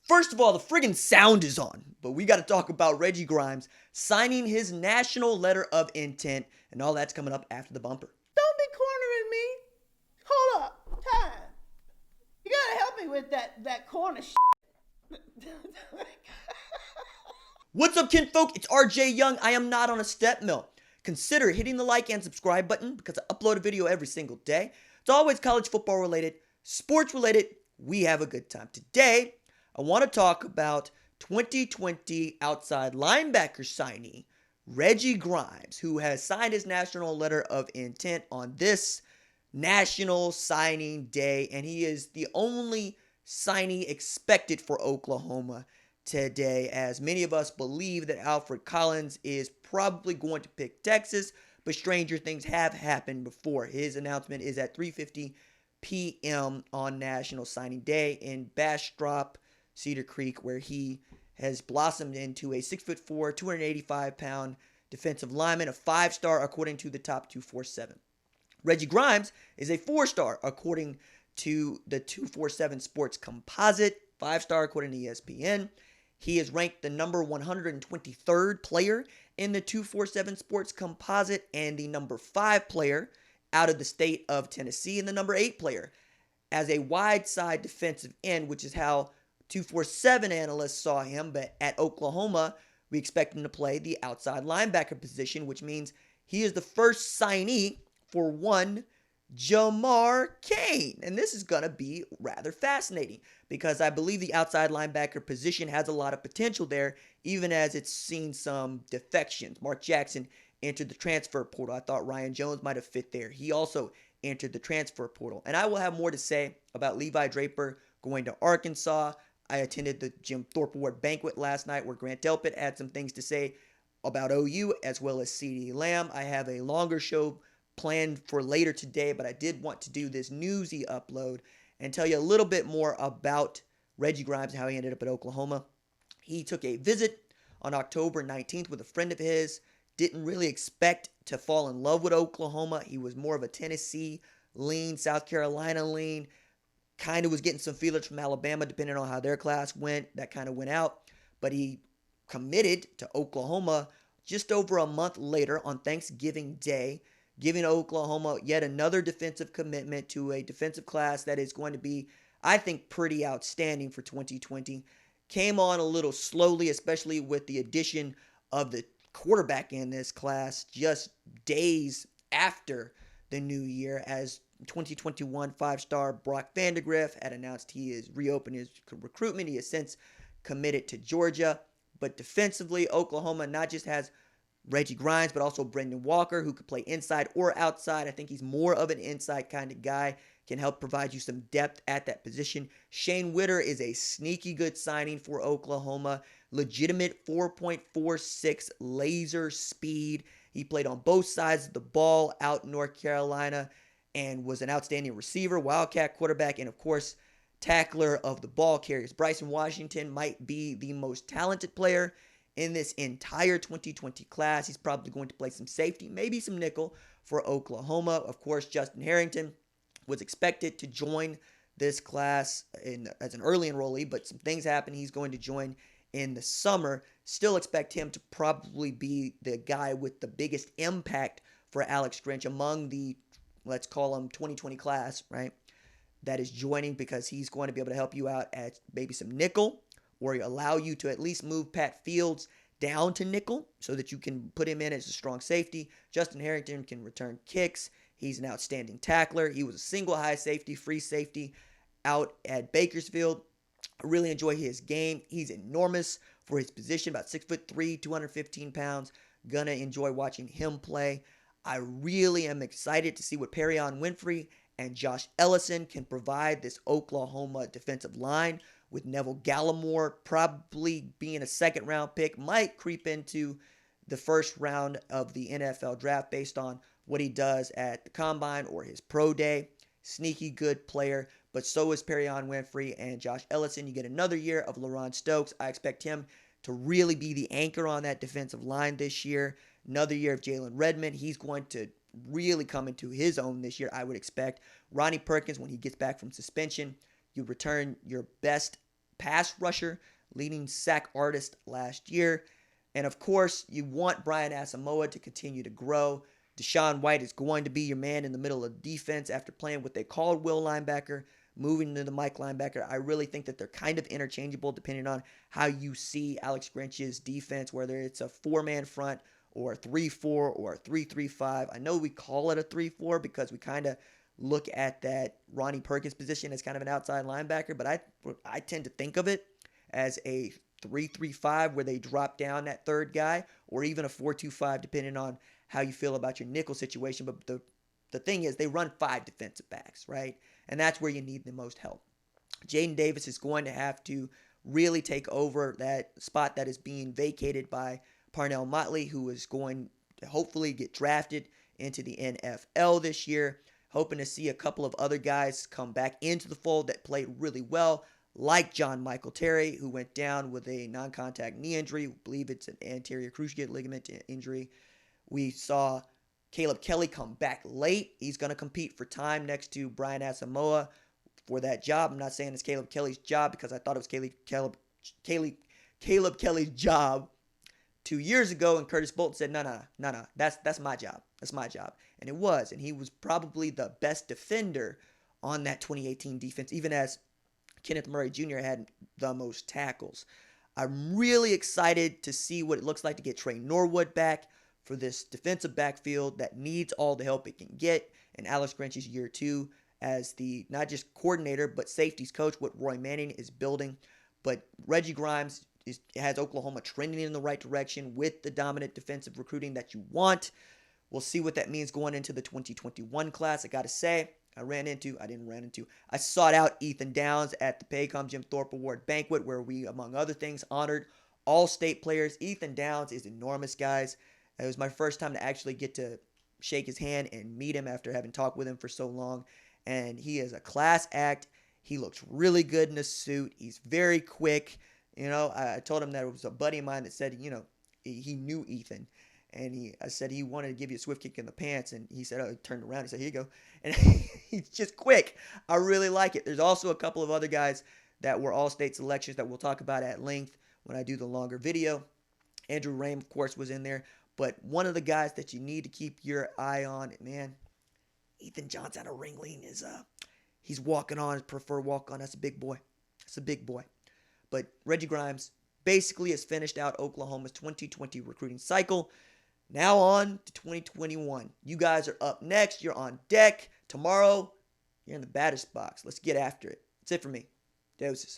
First of all, the friggin' sound is on, but we got to talk about Reggie Grimes signing his national letter of intent, and all that's coming up after the bumper. Don't be cornering me. Hold up. Time. You gotta help me with that corner shit. What's up, kinfolk? It's RJ Young. I am not on a step mill. Consider hitting the like and subscribe button because I upload a video every single day. It's always college football related, sports related. We have a good time. Today, I want to talk about 2020 outside linebacker signee Reggie Grimes, who has signed his national letter of intent on this national signing day, and he is the only signee expected for Oklahoma today, as many of us believe that Alfred Collins is probably going to pick Texas, but stranger things have happened before. His announcement is at 3:50 p.m. on National Signing Day in Bastrop, Cedar Creek, where he has blossomed into a 6'4", 285-pound defensive lineman, a 5-star according to the top 247. Reggie Grimes is a 4-star according to the 247 Sports Composite, 5-star according to ESPN. He is ranked the number 123rd player in the 247 Sports Composite and the number 5 player out of the state of Tennessee and the number 8 player as a wide side defensive end, which is how 247 analysts saw him. But at Oklahoma, we expect him to play the outside linebacker position, which means he is the first signee for one Jamar Cain. And this is going to be rather fascinating because I believe the outside linebacker position has a lot of potential there, even as it's seen some defections. Mark Jackson entered the transfer portal. I thought Ryan Jones might have fit there. He also entered the transfer portal. And I will have more to say about Levi Draper going to Arkansas. I attended the Jim Thorpe Award banquet last night where Grant Delpit had some things to say about OU as well as CeeDee Lamb. I have a longer show planned for later today, but I did want to do this newsy upload and tell you a little bit more about Reggie Grimes and how he ended up at Oklahoma. He took a visit on October 19th with a friend of his. Didn't really expect to fall in love with Oklahoma. He was more of a Tennessee lean, South Carolina lean. Kind of was getting some feelers from Alabama depending on how their class went. That kind of went out. But he committed to Oklahoma just over a month later on Thanksgiving Day, giving Oklahoma yet another defensive commitment to a defensive class that is going to be, I think, pretty outstanding for 2020. Came on a little slowly, especially with the addition of the quarterback in this class just days after the new year, as 2021 5-star Brock Vandegrift had announced he is reopening his recruitment. He has since committed to Georgia. But defensively, Oklahoma not just has Reggie Grimes, but also Brendan Walker, who could play inside or outside. I think he's more of an inside kind of guy, can help provide you some depth at that position. Shane Witter is a sneaky good signing for Oklahoma. Legitimate 4.46 laser speed. He played on both sides of the ball out in North Carolina and was an outstanding receiver, Wildcat quarterback, and of course, tackler of the ball carriers. Bryson Washington might be the most talented player in this entire 2020 class. He's probably going to play some safety, maybe some nickel for Oklahoma. Of course, Justin Harrington was expected to join this class as an early enrollee, but some things happened. He's going to join in the summer. Still expect him to probably be the guy with the biggest impact for Alex Grinch among the, let's call him 2020 class, right? That is joining, because he's going to be able to help you out at maybe some nickel, or allow you to at least move Pat Fields down to nickel so that you can put him in as a strong safety. Justin Harrington can return kicks. He's an outstanding tackler. He was a single high safety, free safety out at Bakersfield. I really enjoy his game. He's enormous for his position, about 6'3", 215 pounds. Gonna enjoy watching him play. I really am excited to see what Perion Winfrey and Josh Ellison can provide this Oklahoma defensive line, with Neville Gallimore probably being a second-round pick, might creep into the first round of the NFL draft based on what he does at the Combine or his pro day. Sneaky good player, but so is Perion Winfrey and Josh Ellison. You get another year of LaRon Stokes. I expect him to really be the anchor on that defensive line this year. Another year of Jalen Redmond. He's going to really come into his own this year, I would expect. Ronnie Perkins, when he gets back from suspension, you return your best pass rusher, leading sack artist last year. And of course, you want Brian Asamoah to continue to grow. Deshaun White is going to be your man in the middle of defense after playing what they called will linebacker, moving into the Mike linebacker. I really think that they're kind of interchangeable depending on how you see Alex Grinch's defense, whether it's a 4-man front or a 3-4 or a 3-3-5. I know we call it a 3-4 because we kind of look at that Ronnie Perkins position as kind of an outside linebacker, but I tend to think of it as a 3-3-5 where they drop down that third guy, or even a 4-2-5 depending on how you feel about your nickel situation. But the thing is, they run 5 defensive backs, right? And that's where you need the most help. Jaden Davis is going to have to really take over that spot that is being vacated by Parnell Motley, who is going to hopefully get drafted into the NFL this year. Hoping to see a couple of other guys come back into the fold that played really well, like John Michael Terry, who went down with a non-contact knee injury. I believe it's an anterior cruciate ligament injury. We saw Caleb Kelly come back late. He's going to compete for time next to Brian Asamoah for that job. I'm not saying it's Caleb Kelly's job because I thought it was Caleb Kelly's job 2 years ago, and Curtis Bolton said, no, that's my job. That's my job. And it was. And he was probably the best defender on that 2018 defense, even as Kenneth Murray Jr. had the most tackles. I'm really excited to see what it looks like to get Trey Norwood back for this defensive backfield that needs all the help it can get. And Alex Grinch's year 2 as the not just coordinator, but safeties coach, what Roy Manning is building. But Reggie Grimes has Oklahoma trending in the right direction with the dominant defensive recruiting that you want. We'll see what that means going into the 2021 class. I got to say, I sought out Ethan Downs at the Paycom Jim Thorpe Award banquet where we, among other things, honored all state players. Ethan Downs is enormous, guys. It was my first time to actually get to shake his hand and meet him after having talked with him for so long. And he is a class act. He looks really good in a suit. He's very quick. I told him that it was a buddy of mine that said, he knew Ethan. And I said he wanted to give you a swift kick in the pants. And he said, he turned around. He said, here you go. And he's just quick. I really like it. There's also a couple of other guys that were all-state selections that we'll talk about at length when I do the longer video. Andrew Rame, of course, was in there. But one of the guys that you need to keep your eye on, man, Ethan Johnson out of Ringling he's walking on his preferred walk-on. That's a big boy. But Reggie Grimes basically has finished out Oklahoma's 2020 recruiting cycle. Now on to 2021. You guys are up next. You're on deck. Tomorrow, you're in the batter's box. Let's get after it. That's it for me. Doses.